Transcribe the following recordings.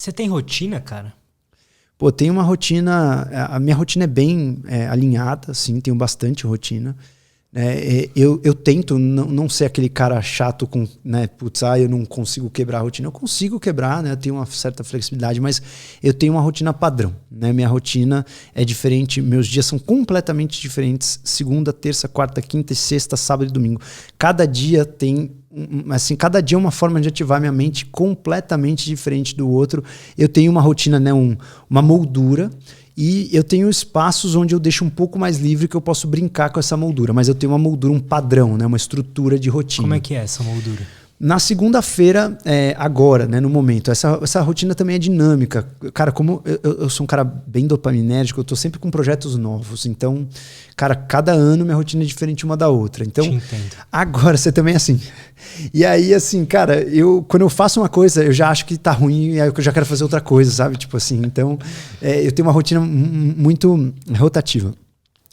Você tem rotina, cara? Pô, tem uma rotina. A minha rotina é bem alinhada, assim, tenho bastante rotina. Eu tento não ser aquele cara chato com, né, putz, eu não consigo quebrar a rotina. Eu consigo quebrar, né? Eu tenho uma certa flexibilidade, mas eu tenho uma rotina padrão, né? Minha rotina é diferente, meus dias são completamente diferentes. Segunda, terça, quarta, quinta e sexta, sábado e domingo. Cada dia tem, assim, cada dia é uma forma de ativar minha mente completamente diferente do outro. Eu tenho uma rotina, né, uma moldura. E eu tenho espaços onde eu deixo um pouco mais livre que eu posso brincar com essa moldura. Mas eu tenho uma moldura, um padrão, né? Uma estrutura de rotina. Como é que é essa moldura? Na segunda-feira, agora, né, no momento, essa rotina também é dinâmica. Cara, como eu sou um cara bem dopaminérgico, eu tô sempre com projetos novos. Então, cara, cada ano minha rotina é diferente uma da outra. Então, te entendo. agora você também é assim. E aí, assim, cara, quando eu faço uma coisa, eu já acho que tá ruim e aí eu já quero fazer outra coisa, sabe? Tipo assim, então, eu tenho uma rotina muito rotativa.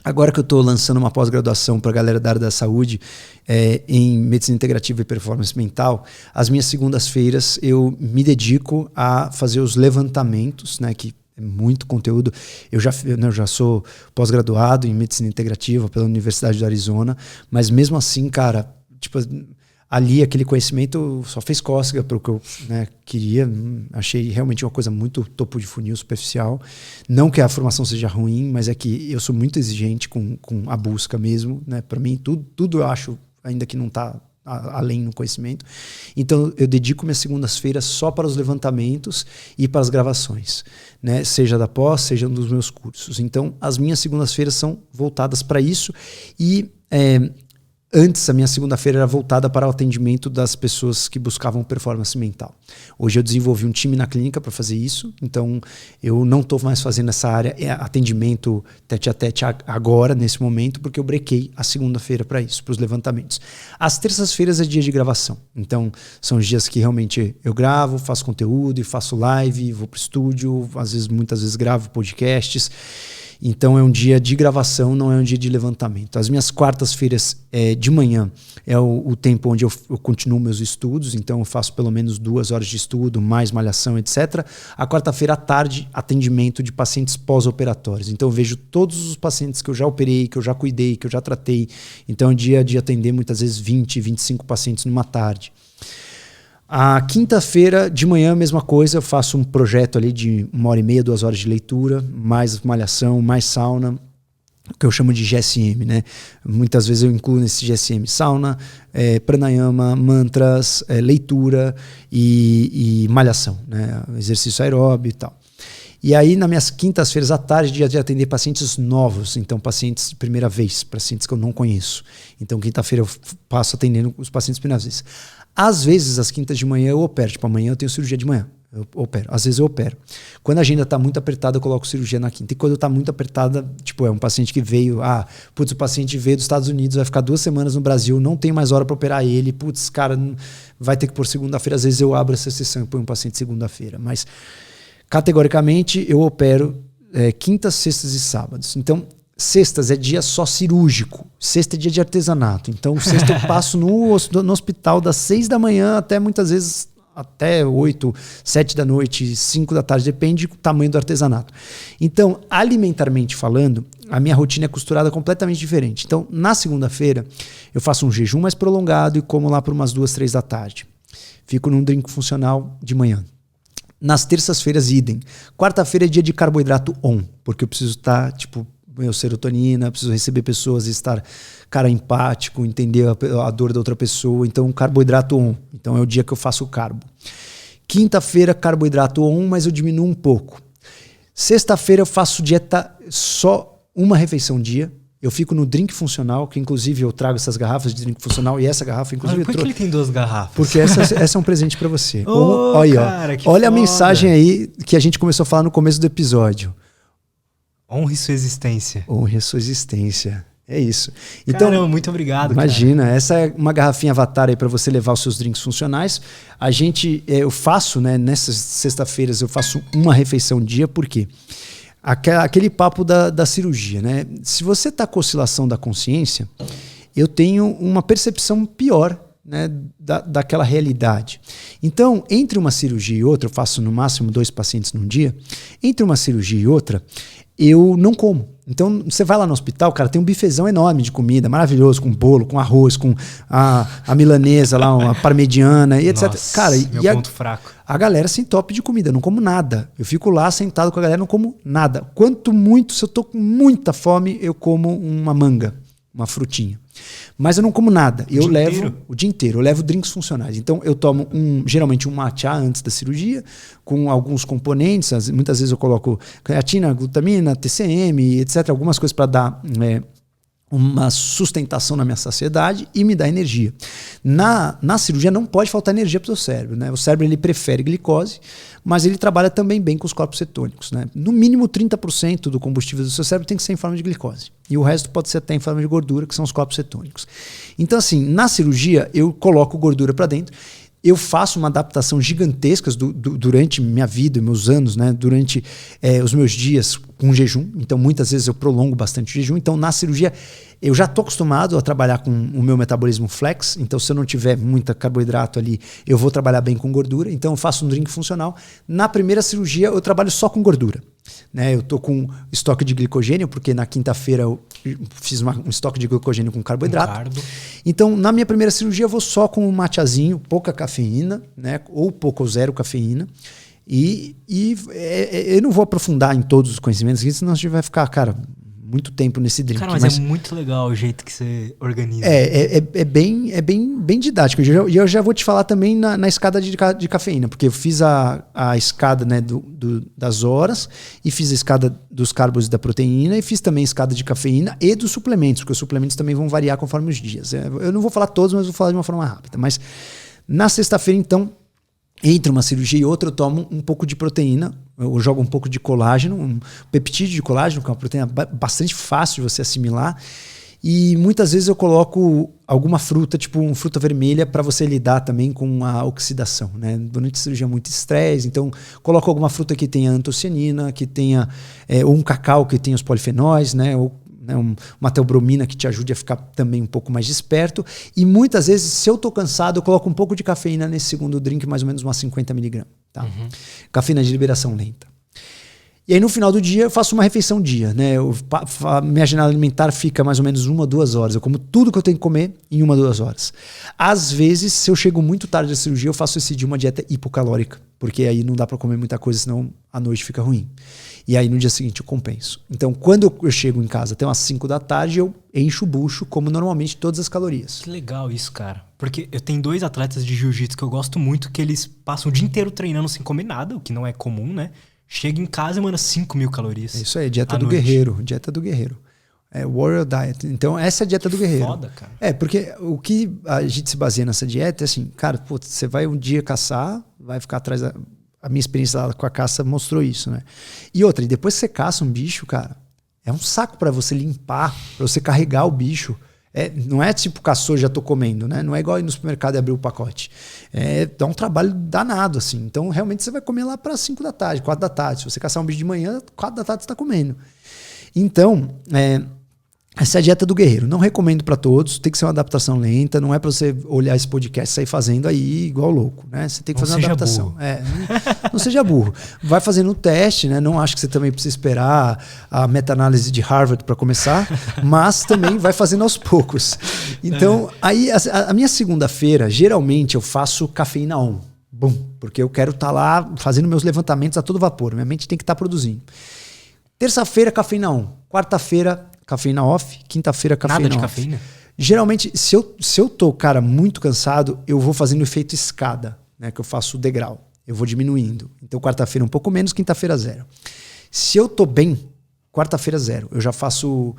Agora que eu estou lançando uma pós-graduação para a galera da área da saúde em medicina integrativa e performance mental, as minhas segundas-feiras eu me dedico a fazer os levantamentos, né, que é muito conteúdo. Eu já sou pós-graduado em medicina integrativa pela Universidade do Arizona, mas mesmo assim, cara, tipo, ali aquele conhecimento só fez cócega para o que eu, né, queria. Achei realmente uma coisa muito topo de funil, superficial. Não que a formação seja ruim, mas é que eu sou muito exigente com a busca mesmo. Né? Para mim, tudo eu acho, ainda que não está além no conhecimento. Então, eu dedico minhas segundas-feiras só para os levantamentos e para as gravações. Né? Seja da pós, seja dos meus cursos. Então, as minhas segundas-feiras são voltadas para isso. E antes, a minha segunda-feira era voltada para o atendimento das pessoas que buscavam performance mental. Hoje eu desenvolvi um time na clínica para fazer isso, então eu não estou mais fazendo essa área, atendimento tete a tete agora, nesse momento, porque eu brequei a segunda-feira para isso, para os levantamentos. As terças-feiras é dia de gravação, então são os dias que realmente eu gravo, faço conteúdo e faço live, vou para o estúdio, muitas vezes gravo podcasts. Então é um dia de gravação, não é um dia de levantamento. As minhas quartas-feiras de manhã é o tempo onde eu continuo meus estudos, então eu faço pelo menos 2 horas de estudo, mais malhação, etc. A quarta-feira à tarde, atendimento de pacientes pós-operatórios. Então eu vejo todos os pacientes que eu já operei, que eu já cuidei, que eu já tratei. Então é um dia de atender muitas vezes 20, 25 pacientes numa tarde. A quinta-feira de manhã, mesma coisa, eu faço um projeto ali de 1h30, 2 horas de leitura, mais malhação, mais sauna, que eu chamo de GSM, né? Muitas vezes eu incluo nesse GSM sauna, pranayama, mantras, leitura e malhação, né? Exercício aeróbio e tal. E aí, nas minhas quintas-feiras à tarde, dia de atender pacientes novos, então pacientes de primeira vez, pacientes que eu não conheço. Então, quinta-feira eu passo atendendo os pacientes de primeira vez. Às vezes, às quintas de manhã eu opero. Tipo, amanhã eu tenho cirurgia de manhã. Eu opero. Às vezes eu opero. Quando a agenda está muito apertada, eu coloco cirurgia na quinta. E quando está muito apertada, tipo, é um paciente que veio... o paciente veio dos Estados Unidos, vai ficar 2 semanas no Brasil, não tem mais hora para operar ele. Putz, cara, vai ter que pôr segunda-feira. Às vezes eu abro essa sessão e ponho um paciente segunda-feira. Mas, categoricamente, eu opero quintas, sextas e sábados. Então... Sextas é dia só cirúrgico. Sexta é dia de artesanato. Então, sexta eu passo no hospital das 6 da manhã até muitas vezes até 8, 7 da noite, 5 da tarde. Depende do tamanho do artesanato. Então, alimentarmente falando, a minha rotina é costurada completamente diferente. Então, na segunda-feira, eu faço um jejum mais prolongado e como lá por umas 2, 3 da tarde. Fico num drink funcional de manhã. Nas terças-feiras, idem. Quarta-feira é dia de carboidrato on, porque eu preciso estar, serotonina, preciso receber pessoas, estar, cara, empático, entender a dor da outra pessoa. Então, carboidrato on. Então, é o dia que eu faço o carbo. Quinta-feira, carboidrato on, mas eu diminuo um pouco. Sexta-feira, eu faço dieta só uma refeição dia. Eu fico no drink funcional, que inclusive eu trago essas garrafas de drink funcional, e essa garrafa, inclusive... Por que ele tem 2 garrafas? Porque essa é um presente pra você. Olha, cara, olha foda. A mensagem aí que a gente começou a falar no começo do episódio. Honre sua existência. Honre a sua existência. É isso. Então, caramba, muito obrigado. Imagina, cara. Essa é uma garrafinha Avatar aí para você levar os seus drinks funcionais. Eu faço, né, nessas sexta-feiras eu faço uma refeição dia, por quê? Aquele papo da cirurgia, né? Se você tá com oscilação da consciência, eu tenho uma percepção pior né, daquela realidade. Então, entre uma cirurgia e outra, eu faço no máximo 2 pacientes num dia, entre uma cirurgia e outra, eu não como. Então, você vai lá no hospital, cara, tem um bifezão enorme de comida, maravilhoso, com bolo, com arroz, com a milanesa lá, uma parmegiana e etc. Nossa, Cara, meu ponto fraco. A galera se entope de comida, eu não como nada. Eu fico lá sentado com a galera, não como nada. Quanto muito, se eu tô com muita fome, eu como uma manga, uma frutinha. Mas eu não como nada. Eu levo o dia inteiro. Eu levo drinks funcionais. Então eu tomo geralmente um matcha antes da cirurgia, com alguns componentes. Muitas vezes eu coloco creatina, glutamina, TCM, etc. Algumas coisas para dar uma sustentação na minha saciedade e me dá energia. Na cirurgia não pode faltar energia para o cérebro, né? O cérebro ele prefere glicose, mas ele trabalha também bem com os corpos cetônicos, né? No mínimo 30% do combustível do seu cérebro tem que ser em forma de glicose. E o resto pode ser até em forma de gordura, que são os corpos cetônicos. Então, assim, na cirurgia eu coloco gordura para dentro. Eu faço uma adaptação gigantesca durante minha vida, meus anos, né? Durante os meus dias com jejum. Então, muitas vezes eu prolongo bastante o jejum. Então, na cirurgia, eu já estou acostumado a trabalhar com o meu metabolismo flex. Então, se eu não tiver muito carboidrato ali, eu vou trabalhar bem com gordura. Então, eu faço um drink funcional. Na primeira cirurgia, eu trabalho só com gordura. Né? Eu estou com estoque de glicogênio, porque na quinta-feira eu fiz um estoque de glicogênio com carboidrato. Então, na minha primeira cirurgia, eu vou só com um matchazinho, pouca cafeína, né? Ou pouco ou zero cafeína. E eu não vou aprofundar em todos os conhecimentos, senão a gente vai ficar, cara, muito tempo nesse drink. Cara, mas é muito legal o jeito que você organiza. É bem didático. E eu já vou te falar também na escada de cafeína, porque eu fiz a escada, né, das horas, e fiz a escada dos carbos e da proteína, e fiz também a escada de cafeína e dos suplementos, porque os suplementos também vão variar conforme os dias. Eu não vou falar todos, mas vou falar de uma forma rápida. Mas na sexta-feira, então, entre uma cirurgia e outra, eu tomo um pouco de proteína, eu jogo um pouco de colágeno, um peptídeo de colágeno, que é uma proteína bastante fácil de você assimilar. E muitas vezes eu coloco alguma fruta, tipo uma fruta vermelha, para você lidar também com a oxidação. Né? Durante a cirurgia, muito estresse, então coloco alguma fruta que tenha antocianina, que tenha ou um cacau que tenha os polifenóis, né? Ou uma teobromina que te ajude a ficar também um pouco mais desperto. E muitas vezes, se eu tô cansado, eu coloco um pouco de cafeína nesse segundo drink, mais ou menos umas 50 mg. Tá? Uhum. Cafeína de liberação lenta. E aí no final do dia eu faço uma refeição dia. Né? Minha janela alimentar fica mais ou menos 1 ou 2 horas. Eu como tudo que eu tenho que comer em 1 ou 2 horas. Às vezes, se eu chego muito tarde da cirurgia, eu faço esse dia uma dieta hipocalórica, porque aí não dá para comer muita coisa, senão a noite fica ruim. E aí no dia seguinte eu compenso. Então quando eu chego em casa até umas 5 da tarde, eu encho o bucho, como normalmente todas as calorias. Que legal isso, cara. Porque eu tenho 2 atletas de jiu-jitsu que eu gosto muito, que eles passam o dia inteiro treinando sem comer nada, o que não é comum, né? Chega em casa e manda 5.000 calorias. É isso aí, dieta do guerreiro. Dieta do guerreiro. É Warrior Diet. Então essa é a dieta do guerreiro. Foda, cara. Porque o que a gente se baseia nessa dieta é assim, cara, putz, você vai um dia caçar, vai ficar atrás da... A minha experiência lá com a caça mostrou isso, né? E outra, e depois que você caça um bicho, cara, é um saco para você limpar, para você carregar o bicho. Não é tipo caçou, já tô comendo, né? Não é igual ir no supermercado e abrir o pacote. Dá um trabalho danado, assim. Então, realmente, você vai comer lá para 5 da tarde, 4 da tarde. Se você caçar um bicho de manhã, 4 da tarde você tá comendo. Então, essa é a dieta do guerreiro. Não recomendo para todos, tem que ser uma adaptação lenta, não é para você olhar esse podcast e sair fazendo aí igual louco, né? Você tem que fazer uma adaptação. Não seja burro. Vai fazendo o teste, né? Não acho que você também precisa esperar a meta-análise de Harvard para começar, mas também vai fazendo aos poucos. Então, aí a minha segunda-feira, geralmente eu faço cafeína on. Bum, porque eu quero estar lá fazendo meus levantamentos a todo vapor. Minha mente tem que estar produzindo. Terça-feira, cafeína on. Quarta-feira, cafeína off. Quinta-feira, cafeína Nada de off. cafeína? Geralmente, se eu tô, cara, muito cansado, eu vou fazendo o efeito escada, né? Que eu faço o degrau. Eu vou diminuindo. Então, quarta-feira um pouco menos, quinta-feira 0. Se eu tô bem, quarta-feira 0. Eu já faço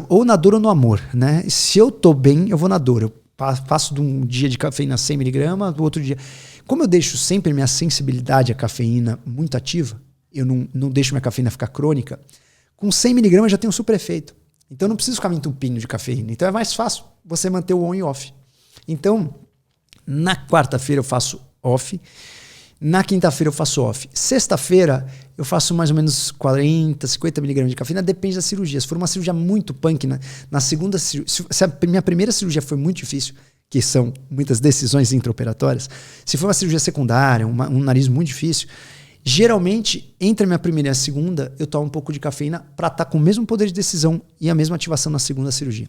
ou na dor ou no amor, né? Se eu tô bem, eu vou na dor. Eu passo de um dia de cafeína 100 mg, do outro dia. Como eu deixo sempre minha sensibilidade à cafeína muito ativa, eu não deixo minha cafeína ficar crônica, com 100 mg eu já tenho um super efeito. Então eu não preciso ficar me entupindo de cafeína. Então é mais fácil você manter o on e off. Então, na quarta-feira eu faço off. Na quinta-feira eu faço off. Sexta-feira eu faço mais ou menos 40, 50 mg de cafeína. Depende da cirurgia. Se for uma cirurgia muito punk, na segunda cirurgia, se a minha primeira cirurgia foi muito difícil, que são muitas decisões intraoperatórias, se for uma cirurgia secundária, um nariz muito difícil, geralmente, entre a minha primeira e a segunda, eu tomo um pouco de cafeína para estar com o mesmo poder de decisão e a mesma ativação na segunda cirurgia.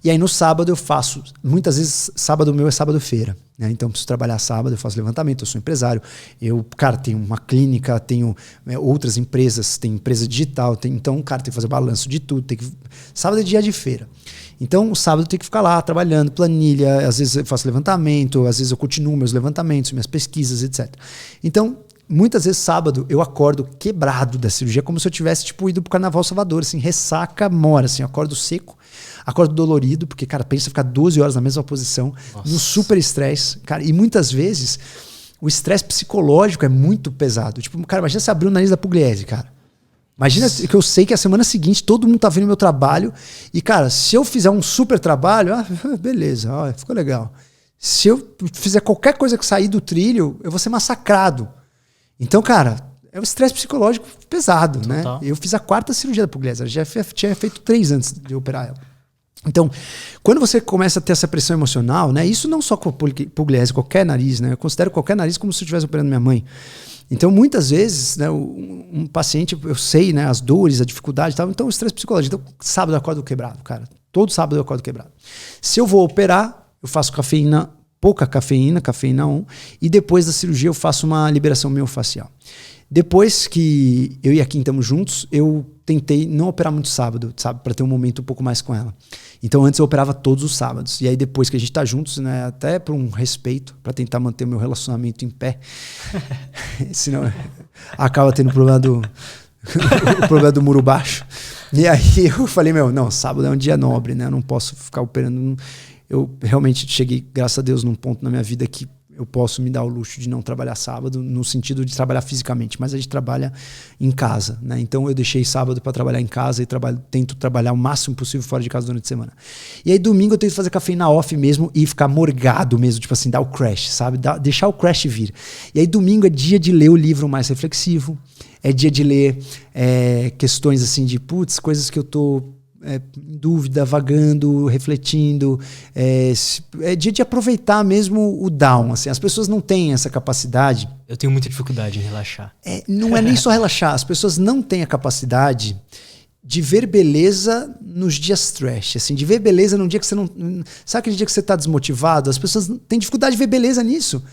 E aí no sábado eu faço, muitas vezes sábado meu é sábado-feira, né? Então eu preciso trabalhar sábado, eu faço levantamento, eu sou empresário, eu, cara, tenho uma clínica, tenho outras empresas, tenho empresa digital, então, cara, tem que fazer balanço de tudo, sábado é dia de feira. Então, o sábado eu tenho que ficar lá trabalhando, planilha, às vezes eu faço levantamento, às vezes eu continuo meus levantamentos, minhas pesquisas, etc. Então, muitas vezes sábado eu acordo quebrado da cirurgia, como se eu tivesse tipo ido pro Carnaval Salvador, assim, ressaca, mora, assim, acordo seco, acordo dolorido, porque, cara, pensa ficar 12 horas na mesma posição, no super estresse, cara, e muitas vezes o estresse psicológico é muito pesado. Tipo, cara, imagina você abrir o nariz da Pugliese, cara. Imagina que eu sei que a semana seguinte todo mundo tá vendo meu trabalho e, cara, se eu fizer um super trabalho, beleza, ficou legal. Se eu fizer qualquer coisa que sair do trilho, eu vou ser massacrado. Então, cara, é um estresse psicológico pesado, total, né? Eu fiz a 4ª cirurgia da Pugliese, já tinha feito 3 antes de operar ela. Então, quando você começa a ter essa pressão emocional, né? Isso não só com a Pugliese, qualquer nariz, né? Eu considero qualquer nariz como se eu estivesse operando minha mãe. Então, muitas vezes, né, um paciente, eu sei, né, as dores, a dificuldade e tal, então o estresse psicológico. Então, sábado eu acordo quebrado, cara. Todo sábado eu acordo quebrado. Se eu vou operar, eu faço cafeína, pouca cafeína, cafeína 1, e depois da cirurgia eu faço uma liberação miofascial. Depois que eu e a Kim estamos juntos, eu tentei não operar muito sábado, sabe, para ter um momento um pouco mais com ela. Então antes eu operava todos os sábados. E aí depois que a gente tá juntos, né, até por um respeito, para tentar manter o meu relacionamento em pé, senão acaba tendo o problema o problema do muro baixo. E aí eu falei, não, sábado é um dia nobre, né, eu não posso ficar operando. Eu realmente cheguei, graças a Deus, num ponto na minha vida que eu posso me dar o luxo de não trabalhar sábado, no sentido de trabalhar fisicamente, mas a gente trabalha em casa, né? Então eu deixei sábado para trabalhar em casa e tento trabalhar o máximo possível fora de casa durante a semana. E aí domingo eu tento fazer cafeína off mesmo e ficar morgado mesmo, tipo assim, dar o crash, sabe? Deixar o crash vir. E aí domingo é dia de ler o livro mais reflexivo, é dia de ler questões assim de, coisas que eu tô em dúvida, vagando, refletindo. É dia de aproveitar mesmo o down. Assim. As pessoas não têm essa capacidade. Eu tenho muita dificuldade em relaxar. Não é nem só relaxar. As pessoas não têm a capacidade de ver beleza nos dias trash. Assim, de ver beleza num dia que você não... Sabe aquele dia que você tá desmotivado? As pessoas têm dificuldade de ver beleza nisso.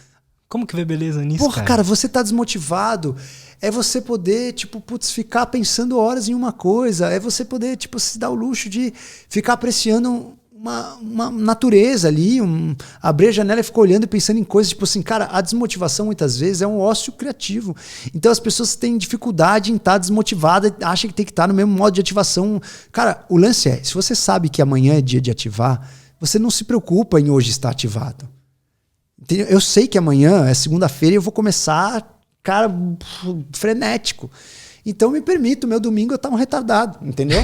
Como que vê beleza nisso, Porra, cara, você tá desmotivado. É você poder, ficar pensando horas em uma coisa. É você poder, se dar o luxo de ficar apreciando uma natureza ali. Abrir a janela e ficar olhando e pensando em coisas. Cara, a desmotivação muitas vezes é um ócio criativo. Então as pessoas têm dificuldade em estar desmotivadas, acham que tem que estar no mesmo modo de ativação. Cara, o lance se você sabe que amanhã é dia de ativar, você não se preocupa em hoje estar ativado. Eu sei que amanhã é segunda-feira e eu vou começar, cara, frenético. Então me permito, meu domingo eu estar um retardado, entendeu?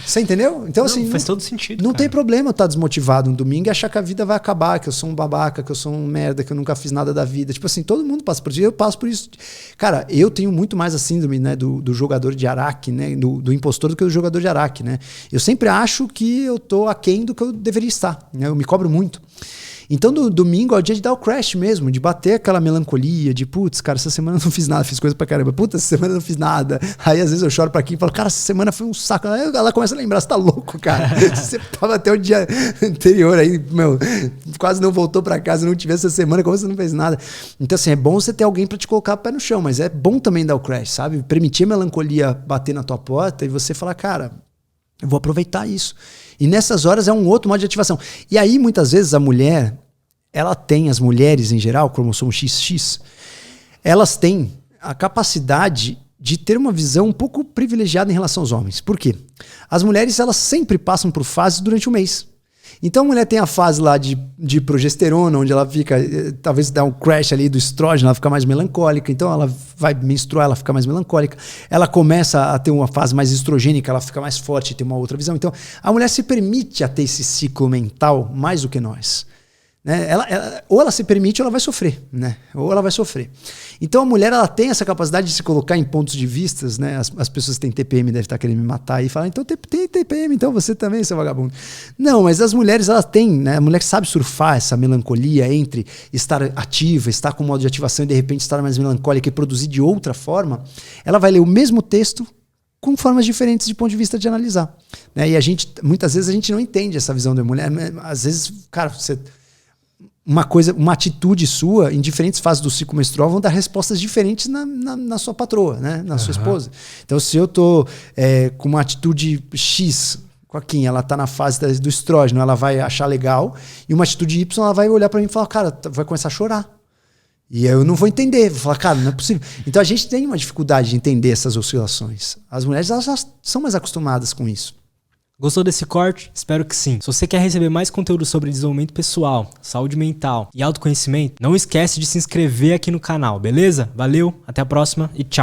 Você entendeu? Então, assim, faz todo sentido. Não tem problema eu estar desmotivado um domingo e achar que a vida vai acabar, que eu sou um babaca, que eu sou um merda, que eu nunca fiz nada da vida. Todo mundo passa por isso. Eu passo por isso. Cara, eu tenho muito mais a síndrome, né, do jogador de Araque, né, do impostor do que do jogador de Araque, né? Eu sempre acho que eu tô aquém do que eu deveria estar, né? Eu me cobro muito. Então, no domingo é o dia de dar o crash mesmo, de bater aquela melancolia, de cara, essa semana eu não fiz nada, fiz coisa pra caramba. Essa semana eu não fiz nada. Aí, às vezes, eu choro pra aqui e falo, cara, essa semana foi um saco. Aí ela começa a lembrar, você tá louco, cara. Você tava até o dia anterior aí, quase não voltou pra casa, não tivesse essa semana, como você não fez nada. Então, assim, é bom você ter alguém pra te colocar o pé no chão, mas é bom também dar o crash, sabe? Permitir a melancolia bater na tua porta e você falar, cara, eu vou aproveitar isso. E nessas horas é um outro modo de ativação. E aí, muitas vezes, a mulher, as mulheres em geral, cromossomo XX, elas têm a capacidade de ter uma visão um pouco privilegiada em relação aos homens. Por quê? As mulheres, elas sempre passam por fases durante o mês. Então a mulher tem a fase lá de progesterona, onde ela fica, talvez dá um crash ali do estrógeno, ela fica mais melancólica, então ela vai menstruar, ela fica mais melancólica. Ela começa a ter uma fase mais estrogênica, ela fica mais forte, tem uma outra visão. Então a mulher se permite a ter esse ciclo mental mais do que nós. né? Ou ela se permite ou ela vai sofrer, né? Ou ela vai sofrer. Então a mulher, ela tem essa capacidade de se colocar em pontos de vistas, né? As pessoas que têm TPM devem estar querendo me matar e falar, então tem TPM, então você também, seu vagabundo. Não, mas as mulheres, elas têm, né? A mulher que sabe surfar essa melancolia entre estar ativa, estar com modo de ativação e de repente estar mais melancólica e produzir de outra forma, ela vai ler o mesmo texto com formas diferentes de ponto de vista de analisar, né? E muitas vezes a gente não entende essa visão da mulher. Às vezes, cara, uma atitude sua em diferentes fases do ciclo menstrual vão dar respostas diferentes na sua patroa, né? Na sua esposa. Então, se eu tô com uma atitude X com a Kim, ela tá na fase do estrógeno, ela vai achar legal, e uma atitude Y, ela vai olhar para mim e falar, cara, vai começar a chorar. E eu não vou entender, vou falar, cara, não é possível. Então a gente tem uma dificuldade de entender essas oscilações. As mulheres, elas já são mais acostumadas com isso. Gostou desse corte? Espero que sim. Se você quer receber mais conteúdo sobre desenvolvimento pessoal, saúde mental e autoconhecimento, não esquece de se inscrever aqui no canal, beleza? Valeu, até a próxima e tchau!